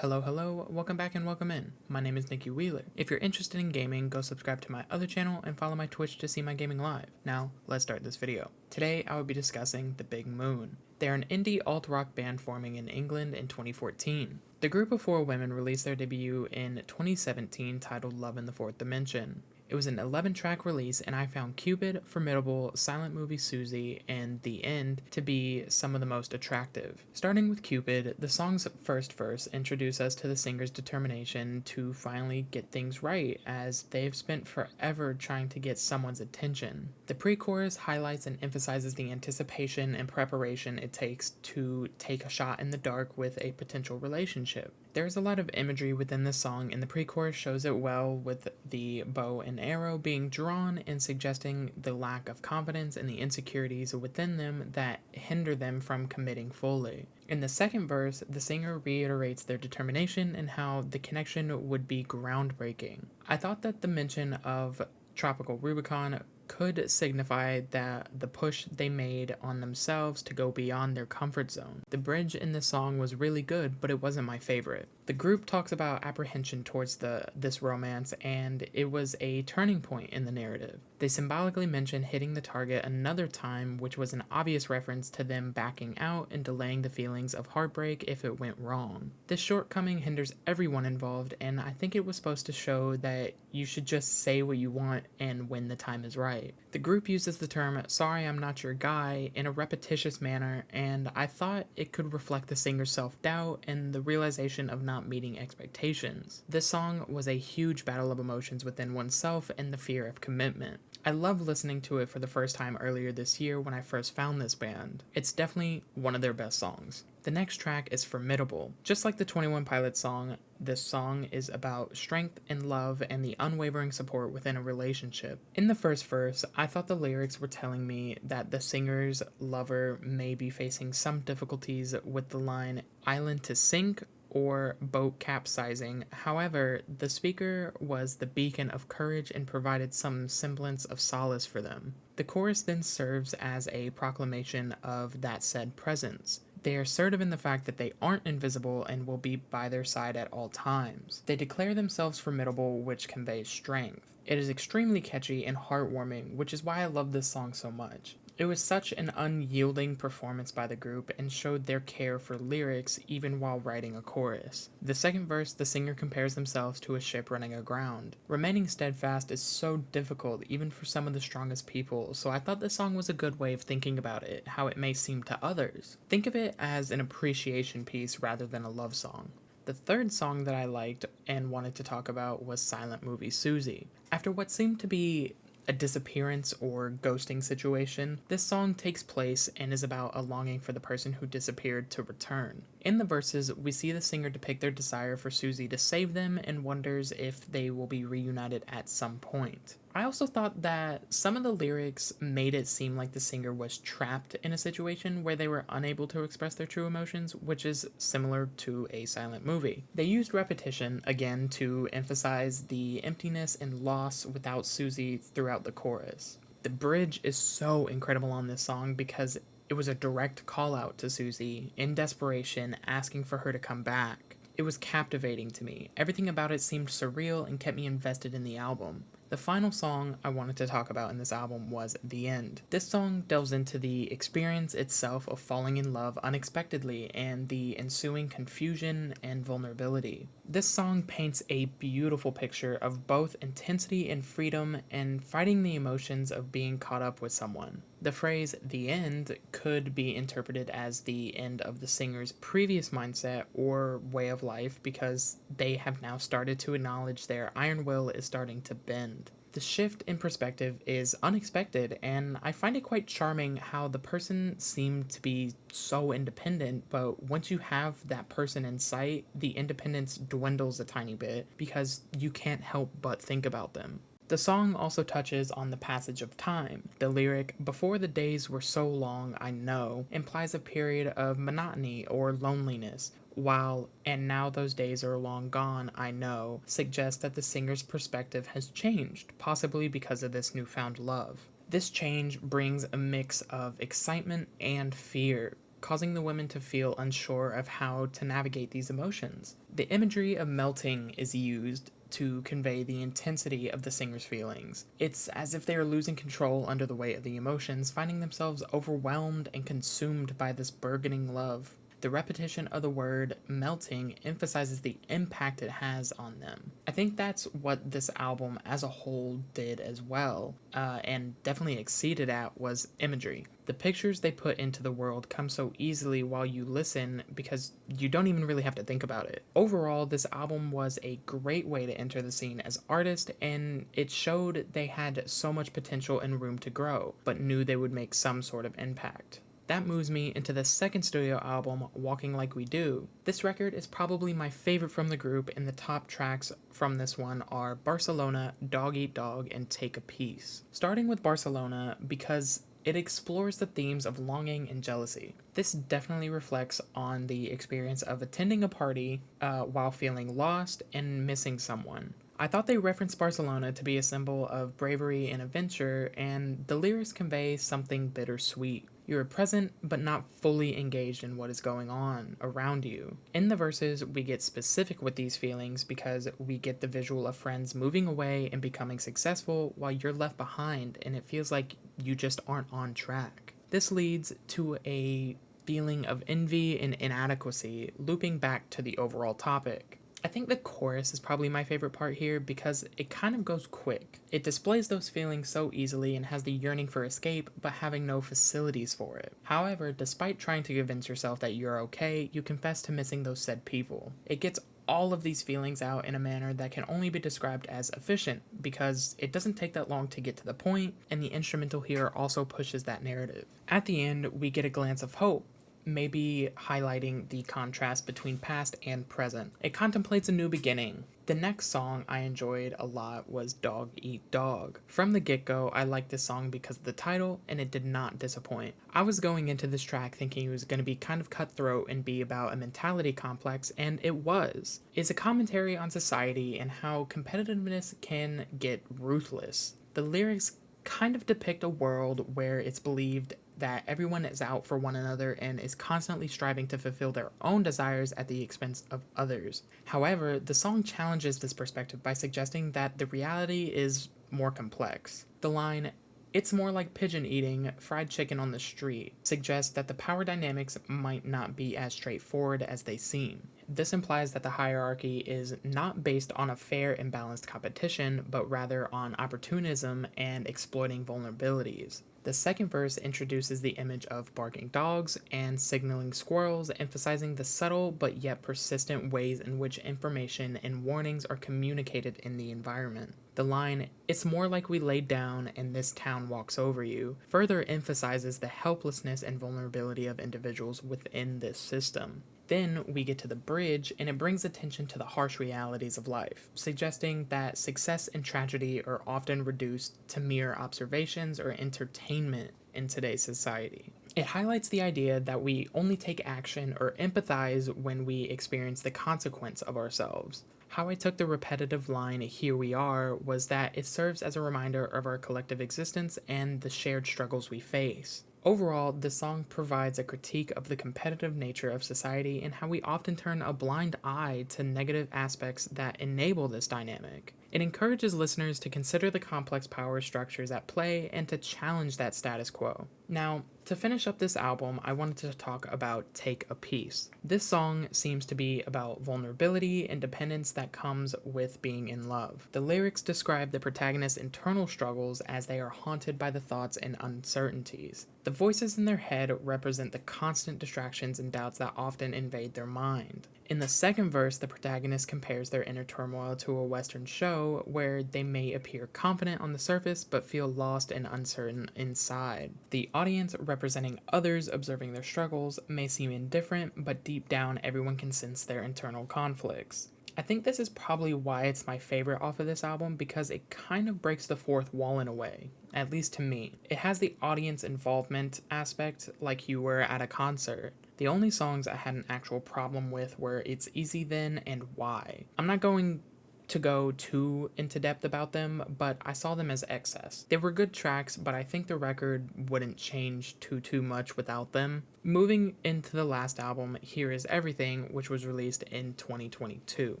Hello, welcome back and welcome in. My name is NickyWheeler. If you're interested in gaming, go subscribe to my other channel and follow my Twitch to see my gaming live. Now, let's start this video. Today, I will be discussing The Big Moon. They're an indie alt-rock band forming in England in 2014. The group of four women released their debut in 2017 titled Love in the Fourth Dimension. It was an 11-track release, and I found Cupid, Formidable, Silent Movie Susie, and The End to be some of the most attractive. Starting with Cupid, the song's first verse introduces us to the singer's determination to finally get things right, as they've spent forever trying to get someone's attention. The pre-chorus highlights and emphasizes the anticipation and preparation it takes to take a shot in the dark with a potential relationship. There's a lot of imagery within this song, and the pre-chorus shows it well with the bow and arrow being drawn and suggesting the lack of confidence and the insecurities within them that hinder them from committing fully. In the second verse, the singer reiterates their determination and how the connection would be groundbreaking. I thought that the mention of Tropical Rubicon could signify that the push they made on themselves to go beyond their comfort zone. The bridge in this song was really good, but it wasn't my favorite. The group talks about apprehension towards this romance, and it was a turning point in the narrative. They symbolically mention hitting the target another time, which was an obvious reference to them backing out and delaying the feelings of heartbreak if it went wrong. This shortcoming hinders everyone involved, and I think it was supposed to show that you should just say what you want and when the time is right. The group uses the term "sorry I'm not your guy" in a repetitious manner, and I thought it could reflect the singer's self-doubt and the realization of not meeting expectations. This song was a huge battle of emotions within oneself and the fear of commitment. I loved listening to it for the first time earlier this year when I first found this band. It's definitely one of their best songs. The next track is Formidable. Just like the 21 Pilots song, this song is about strength and love and the unwavering support within a relationship. In the first verse, I thought the lyrics were telling me that the singer's lover may be facing some difficulties with the line "island to sink" or boat capsizing. However, the speaker was the beacon of courage and provided some semblance of solace for them. The chorus then serves as a proclamation of that said presence. They are assertive in the fact that they aren't invisible and will be by their side at all times. They declare themselves formidable, which conveys strength. It is extremely catchy and heartwarming, which is why I love this song so much. It was such an unyielding performance by the group and showed their care for lyrics even while writing a chorus. The second verse, the singer compares themselves to a ship running aground. Remaining steadfast is so difficult even for some of the strongest people, so I thought this song was a good way of thinking about it, how it may seem to others. Think of it as an appreciation piece rather than a love song. The third song that I liked and wanted to talk about was Silent Movie Susie. After what seemed to be a disappearance or ghosting situation, this song takes place and is about a longing for the person who disappeared to return. In the verses, we see the singer depict their desire for Susie to save them and wonders if they will be reunited at some point. I also thought that some of the lyrics made it seem like the singer was trapped in a situation where they were unable to express their true emotions, which is similar to a silent movie. They used repetition, again, to emphasize the emptiness and loss without Susie throughout the chorus. The bridge is so incredible on this song because it was a direct call out to Susie, in desperation, asking for her to come back. It was captivating to me. Everything about it seemed surreal and kept me invested in the album. The final song I wanted to talk about in this album was The End. This song delves into the experience itself of falling in love unexpectedly and the ensuing confusion and vulnerability. This song paints a beautiful picture of both intensity and freedom and fighting the emotions of being caught up with someone. The phrase "the end" could be interpreted as the end of the singer's previous mindset or way of life because they have now started to acknowledge their iron will is starting to bend. The shift in perspective is unexpected, and I find it quite charming how the person seemed to be so independent, but once you have that person in sight, the independence dwindles a tiny bit because you can't help but think about them. The song also touches on the passage of time. The lyric, "Before the days were so long, I know," implies a period of monotony or loneliness, while "and now those days are long gone, I know," suggests that the singer's perspective has changed, possibly because of this newfound love. This change brings a mix of excitement and fear. causing the women to feel unsure of how to navigate these emotions. The imagery of melting is used to convey the intensity of the singer's feelings. It's as if they are losing control under the weight of the emotions, finding themselves overwhelmed and consumed by this burgeoning love. The repetition of the word melting emphasizes the impact it has on them. I think that's what this album as a whole did as well, and definitely exceeded at, was imagery. The pictures they put into the world come so easily while you listen because you don't even really have to think about it. Overall, this album was a great way to enter the scene as artists, and it showed they had so much potential and room to grow, but knew they would make some sort of impact. That moves me into the second studio album, Walking Like We Do. This record is probably my favorite from the group, and the top tracks from this one are Barcelona, Dog Eat Dog, and Take a Piece. Starting with Barcelona, because it explores the themes of longing and jealousy. This definitely reflects on the experience of attending a party while feeling lost and missing someone. I thought they referenced Barcelona to be a symbol of bravery and adventure, and the lyrics convey something bittersweet. You are present, but not fully engaged in what is going on around you. In the verses, we get specific with these feelings because we get the visual of friends moving away and becoming successful while you're left behind, and it feels like you just aren't on track. This leads to a feeling of envy and inadequacy, looping back to the overall topic. I think the chorus is probably my favorite part here because it kind of goes quick. It displays those feelings so easily and has the yearning for escape, but having no facilities for it. However, despite trying to convince yourself that you're okay, you confess to missing those said people. It gets all of these feelings out in a manner that can only be described as efficient because it doesn't take that long to get to the point, and the instrumental here also pushes that narrative. At the end, we get a glance of hope, maybe highlighting the contrast between past and present. It contemplates a new beginning. The next song I enjoyed a lot was Dog Eat Dog. From the get-go, I liked this song because of the title, and it did not disappoint. I was going into this track thinking it was going to be kind of cutthroat and be about a mentality complex, and it was. It's a commentary on society and how competitiveness can get ruthless. The lyrics kind of depict a world where it's believed that everyone is out for one another and is constantly striving to fulfill their own desires at the expense of others. However, the song challenges this perspective by suggesting that the reality is more complex. The line, "It's more like pigeon eating fried chicken on the street," suggests that the power dynamics might not be as straightforward as they seem. This implies that the hierarchy is not based on a fair and balanced competition, but rather on opportunism and exploiting vulnerabilities. The second verse introduces the image of barking dogs and signaling squirrels, emphasizing the subtle but yet persistent ways in which information and warnings are communicated in the environment. The line, "It's more like we laid down and this town walks over you," further emphasizes the helplessness and vulnerability of individuals within this system. Then we get to the bridge, and it brings attention to the harsh realities of life, suggesting that success and tragedy are often reduced to mere observations or entertainment in today's society. It highlights the idea that we only take action or empathize when we experience the consequence of ourselves. How I took the repetitive line, "Here we are," was that it serves as a reminder of our collective existence and the shared struggles we face. Overall, the song provides a critique of the competitive nature of society and how we often turn a blind eye to negative aspects that enable this dynamic. It encourages listeners to consider the complex power structures at play and to challenge that status quo. Now, to finish up this album, I wanted to talk about Take a Piece. This song seems to be about vulnerability and dependence that comes with being in love. The lyrics describe the protagonist's internal struggles as they are haunted by the thoughts and uncertainties. The voices in their head represent the constant distractions and doubts that often invade their mind. In the second verse, the protagonist compares their inner turmoil to a Western show where they may appear confident on the surface but feel lost and uncertain inside. The audience, representing others observing their struggles, may seem indifferent, but deep down everyone can sense their internal conflicts. I think this is probably why it's my favorite off of this album, because it kind of breaks the fourth wall in a way, at least to me. It has the audience involvement aspect like you were at a concert. The only songs I had an actual problem with were It's Easy Then and Why. I'm not going to go too into depth about them, but I saw them as excess. They were good tracks, but I think the record wouldn't change too much without them. Moving into the last album, Here Is Everything, which was released in 2022.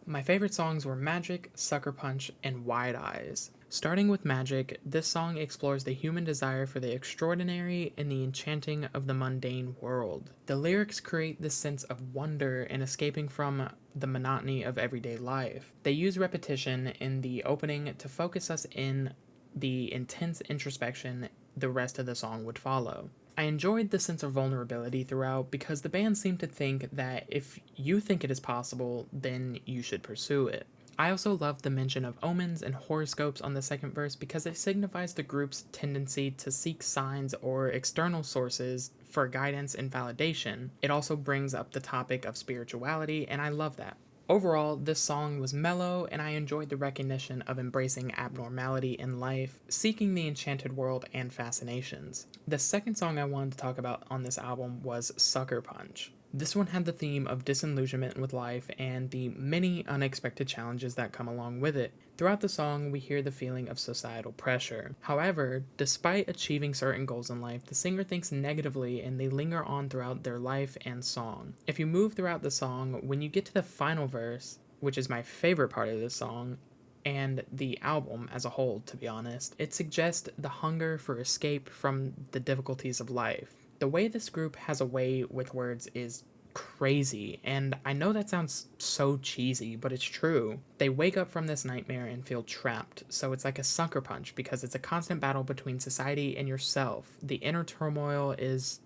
My favorite songs were Magic, Sucker Punch, and Wide Eyes. Starting with Magic, this song explores the human desire for the extraordinary and the enchanting of the mundane world. The lyrics create this sense of wonder and escaping from the monotony of everyday life. They use repetition in the opening to focus us in the intense introspection the rest of the song would follow. I enjoyed the sense of vulnerability throughout because the band seemed to think that if you think it is possible, then you should pursue it. I also loved the mention of omens and horoscopes on the second verse because it signifies the group's tendency to seek signs or external sources for guidance and validation. It also brings up the topic of spirituality, and I love that. Overall, this song was mellow, and I enjoyed the recognition of embracing abnormality in life, seeking the enchanted world and fascinations. The second song I wanted to talk about on this album was Sucker Punch. This one had the theme of disillusionment with life and the many unexpected challenges that come along with it. Throughout the song, we hear the feeling of societal pressure. However, despite achieving certain goals in life, the singer thinks negatively and they linger on throughout their life and song. If you move throughout the song, when you get to the final verse, which is my favorite part of this song, and the album as a whole, to be honest, it suggests the hunger for escape from the difficulties of life. The way this group has a way with words is crazy, and I know that sounds so cheesy, but it's true. They wake up from this nightmare and feel trapped, so it's like a sucker punch because it's a constant battle between society and yourself. The inner turmoil is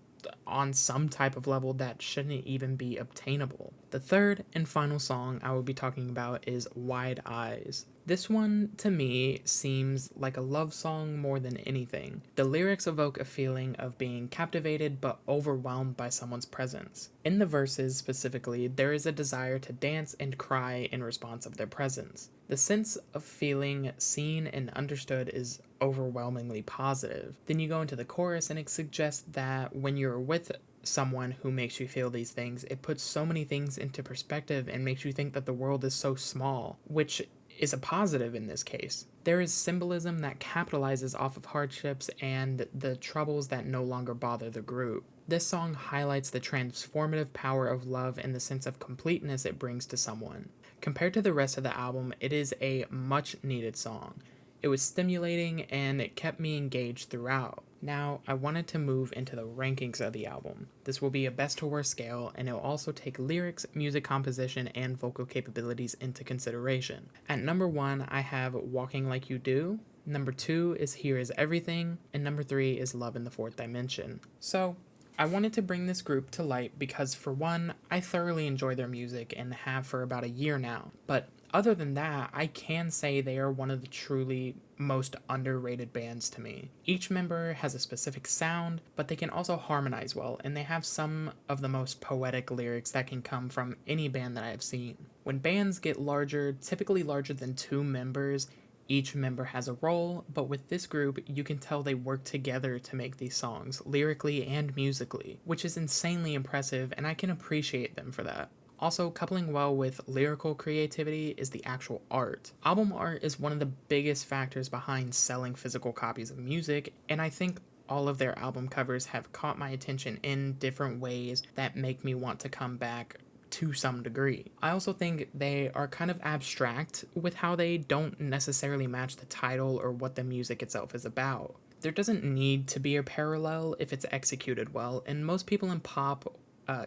on some type of level that shouldn't even be obtainable. The third and final song I will be talking about is Wide Eyes. This one, to me, seems like a love song more than anything. The lyrics evoke a feeling of being captivated but overwhelmed by someone's presence. In the verses specifically, there is a desire to dance and cry in response of their presence. The sense of feeling seen and understood is overwhelmingly positive. Then you go into the chorus and it suggests that when you're with someone who makes you feel these things, it puts so many things into perspective and makes you think that the world is so small, which is a positive in this case. There is symbolism that capitalizes off of hardships and the troubles that no longer bother the group. This song highlights the transformative power of love and the sense of completeness it brings to someone. Compared to the rest of the album, it is a much needed song. It was stimulating and it kept me engaged throughout. Now, I wanted to move into the rankings of the album. This will be a best to worst scale, and it will also take lyrics, music composition, and vocal capabilities into consideration. At number 1, I have Walking Like You Do. Number 2 is Here Is Everything, and number 3 is Love in the Fourth Dimension. So, I wanted to bring this group to light because, for one, I thoroughly enjoy their music and have for about a year now, but other than that, I can say they are one of the truly most underrated bands to me. Each member has a specific sound, but they can also harmonize well, and they have some of the most poetic lyrics that can come from any band that I have seen. When bands get larger, typically larger than 2 members, each member has a role, but with this group, you can tell they work together to make these songs, lyrically and musically, which is insanely impressive, and I can appreciate them for that. Also, coupling well with lyrical creativity is the actual art. Album art is one of the biggest factors behind selling physical copies of music, and I think all of their album covers have caught my attention in different ways that make me want to come back to some degree. I also think they are kind of abstract with how they don't necessarily match the title or what the music itself is about. There doesn't need to be a parallel if it's executed well, and most people in pop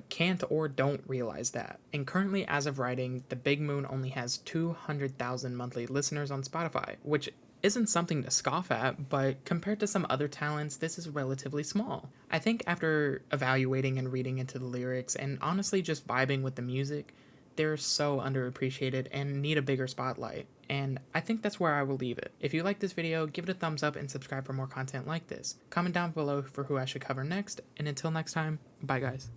can't or don't realize that. And currently, as of writing, The Big Moon only has 200,000 monthly listeners on Spotify, which isn't something to scoff at, but compared to some other talents, this is relatively small. I think after evaluating and reading into the lyrics and honestly just vibing with the music, they're so underappreciated and need a bigger spotlight. And I think that's where I will leave it. If you like this video, give it a thumbs up and subscribe for more content like this. Comment down below for who I should cover next, and until next time, bye guys.